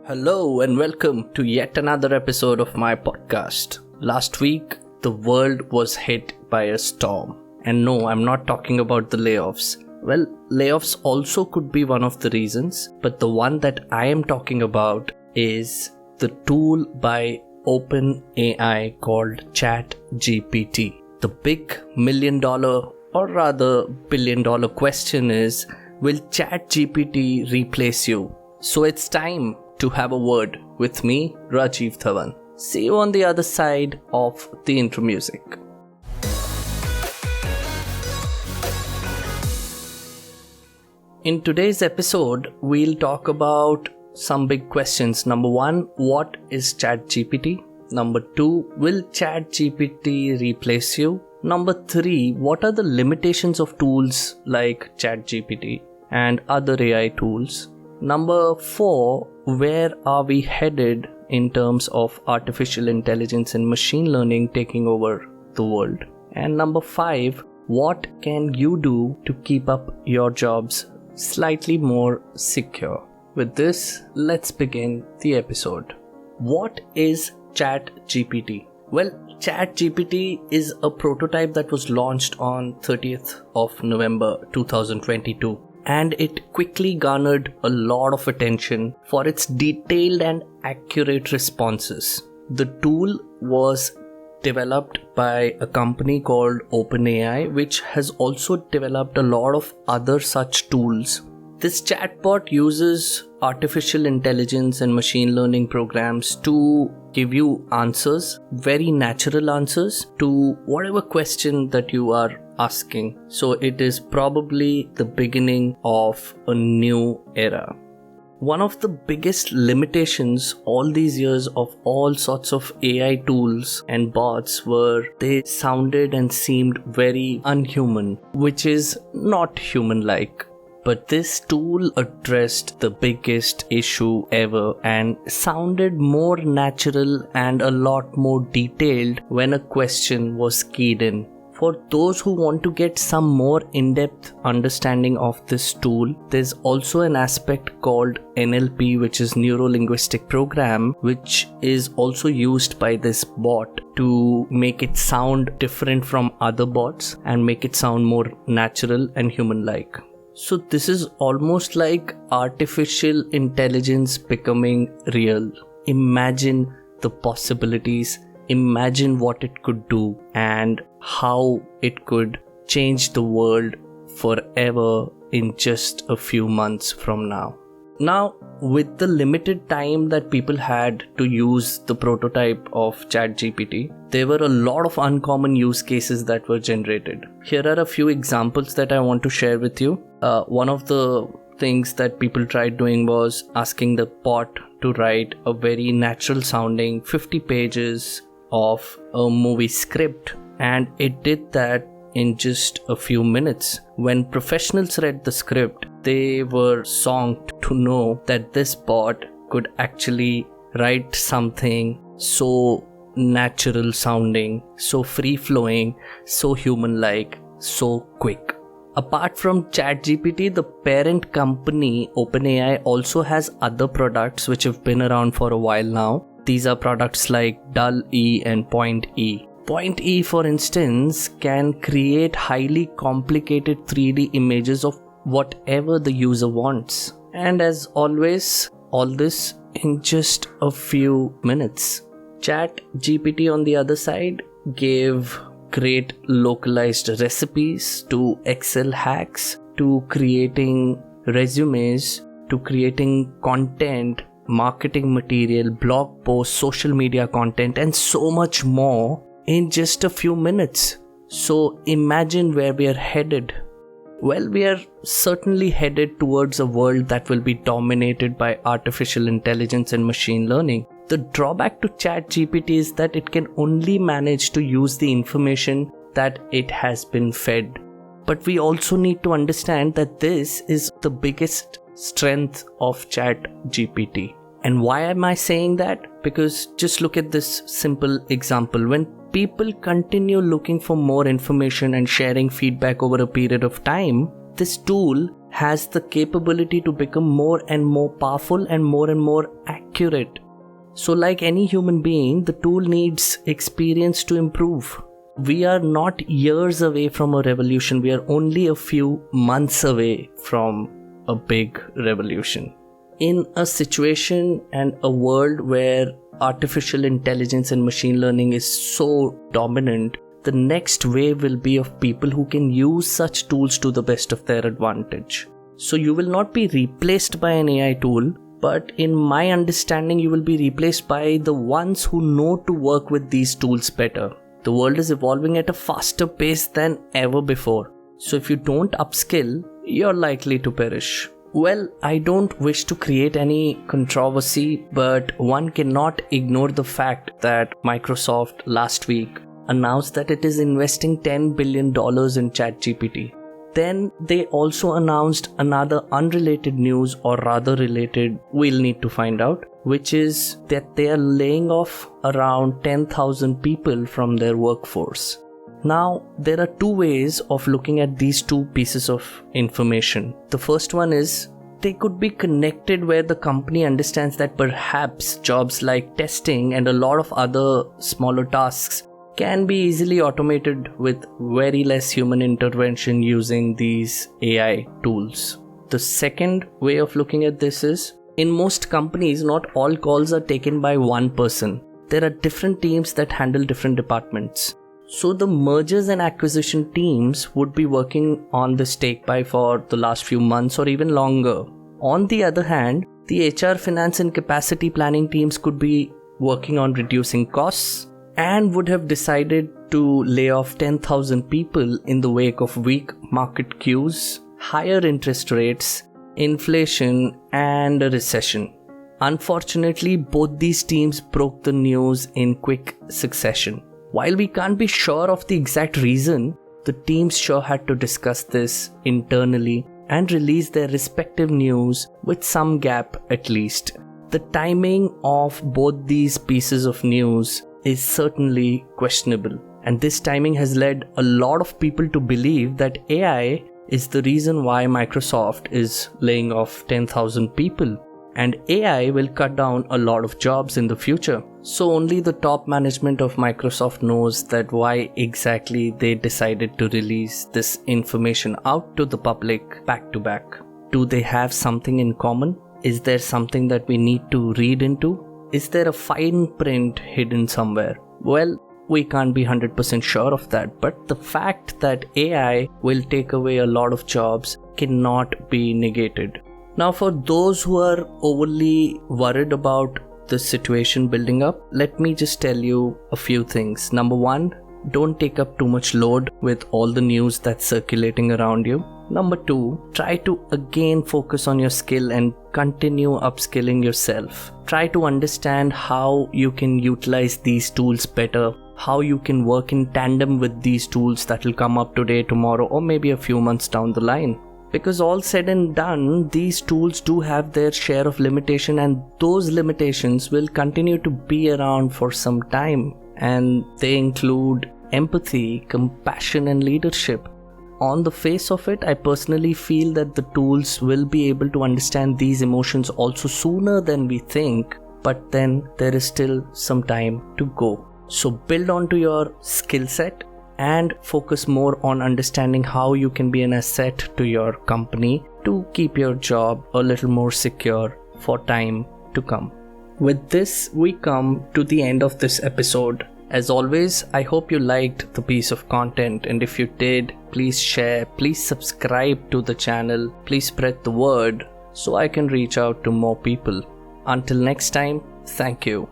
Hello and welcome to yet another episode of my podcast. Last week, the world was hit by a storm. And no, I'm not talking about the layoffs. Well, layoffs also could be one of the reasons, but the one that I am talking about is the tool by OpenAI called ChatGPT. The big $1 million or rather $1 billion question is, will ChatGPT replace you? So it's time to have a word with me, Rajive Dhavan. See you on the other side of the intro music. In today's episode, we'll talk about some big questions. Number one, what is ChatGPT? Number two, will ChatGPT replace you? Number three, what are the limitations of tools like ChatGPT and other AI tools? Number four, where are we headed in terms of artificial intelligence and machine learning taking over the world? And number five, what can you do to keep up your jobs slightly more secure? With this, let's begin the episode. What is ChatGPT? Well, ChatGPT is a prototype that was launched on 30th of November 2022. And it quickly garnered a lot of attention for its detailed and accurate responses. The tool was developed by a company called OpenAI, which has also developed a lot of other such tools. This chatbot uses artificial intelligence and machine learning programs to give you answers, very natural answers to whatever question that you are asking. So it is probably the beginning of a new era. One of the biggest limitations all these years of all sorts of AI tools and bots were they sounded and seemed very unhuman, which is not human-like. But this tool addressed the biggest issue ever and sounded more natural and a lot more detailed when a question was keyed in. For those who want to get some more in-depth understanding of this tool, there's also an aspect called NLP, which is Neuro-Linguistic Program, which is also used by this bot to make it sound different from other bots and make it sound more natural and human-like. So this is almost like artificial intelligence becoming real. Imagine the possibilities, imagine what it could do and how it could change the world forever in just a few months from now. Now, with the limited time that people had to use the prototype of ChatGPT, there were a lot of uncommon use cases that were generated. Here are a few examples that I want to share with you. One of the things that people tried doing was asking the bot to write a very natural sounding 50 pages of a movie script, and it did that in just a few minutes. When professionals read the script, they were shocked to know that this bot could actually write something so natural sounding, so free flowing, so human like, so quick. Apart from ChatGPT, the parent company OpenAI also has other products which have been around for a while now. These are products like Dull-E and Point-E. Point-E, for instance, can create highly complicated 3D images of whatever the user wants. And as always, all this in just a few minutes. ChatGPT, on the other side, gave great localized recipes to Excel hacks, to creating resumes, to creating content, marketing material, blog posts, social media content, and so much more in just a few minutes. So imagine where we are headed. Well, we are certainly headed towards a world that will be dominated by artificial intelligence and machine learning. The drawback to ChatGPT is that it can only manage to use the information that it has been fed. But we also need to understand that this is the biggest strength of ChatGPT. And why am I saying that? Because just look at this simple example. When people continue looking for more information and sharing feedback over a period of time, this tool has the capability to become more and more powerful and more accurate accurate. So like any human being, the tool needs experience to improve. We are not years away from a revolution. We are only a few months away from a big revolution. In a situation and a world where artificial intelligence and machine learning is so dominant, the next wave will be of people who can use such tools to the best of their advantage. So you will not be replaced by an AI tool, but in my understanding, you will be replaced by the ones who know to work with these tools better. The world is evolving at a faster pace than ever before. So if you don't upskill, you're likely to perish. Well, I don't wish to create any controversy, but one cannot ignore the fact that Microsoft last week announced that it is investing $10 billion in ChatGPT. Then they also announced another unrelated news, or rather related, we'll need to find out, which is that they are laying off around 10,000 people from their workforce. Now, there are two ways of looking at these two pieces of information. The first one is they could be connected where the company understands that perhaps jobs like testing and a lot of other smaller tasks can be easily automated with very less human intervention using these AI tools. The second way of looking at this is, in most companies, not all calls are taken by one person. There are different teams that handle different departments. So the mergers and acquisition teams would be working on this take buy for the last few months or even longer. On the other hand, the HR, finance and capacity planning teams could be working on reducing costs and would have decided to lay off 10,000 people in the wake of weak market cues, higher interest rates, inflation, and a recession. Unfortunately, both these teams broke the news in quick succession. While we can't be sure of the exact reason, the teams sure had to discuss this internally and release their respective news with some gap at least. The timing of both these pieces of news is certainly questionable, and this timing has led a lot of people to believe that AI is the reason why Microsoft is laying off 10,000 people, and AI will cut down a lot of jobs in the future. So only the top management of Microsoft knows that why exactly they decided to release this information out to the public back to back. Do they have something in common? Is there something that we need to read into? Is there a fine print hidden somewhere? Well, we can't be 100% sure of that, but the fact that AI will take away a lot of jobs cannot be negated. Now, for those who are overly worried about the situation building up, let me just tell you a few things. Number one, don't take up too much load with all the news that's circulating around you. Number two, try to again focus on your skill and continue upskilling yourself. Try to understand how you can utilize these tools better, how you can work in tandem with these tools that will come up today, tomorrow, or maybe a few months down the line. Because all said and done, these tools do have their share of limitation, and those limitations will continue to be around for some time. And they include empathy, compassion, and leadership. On the face of it, I personally feel that the tools will be able to understand these emotions also sooner than we think, but then there is still some time to go. So build onto your skill set and focus more on understanding how you can be an asset to your company to keep your job a little more secure for time to come. With this, we come to the end of this episode. As always, I hope you liked the piece of content, and if you did, please share, please subscribe to the channel, please spread the word so I can reach out to more people. Until next time, thank you.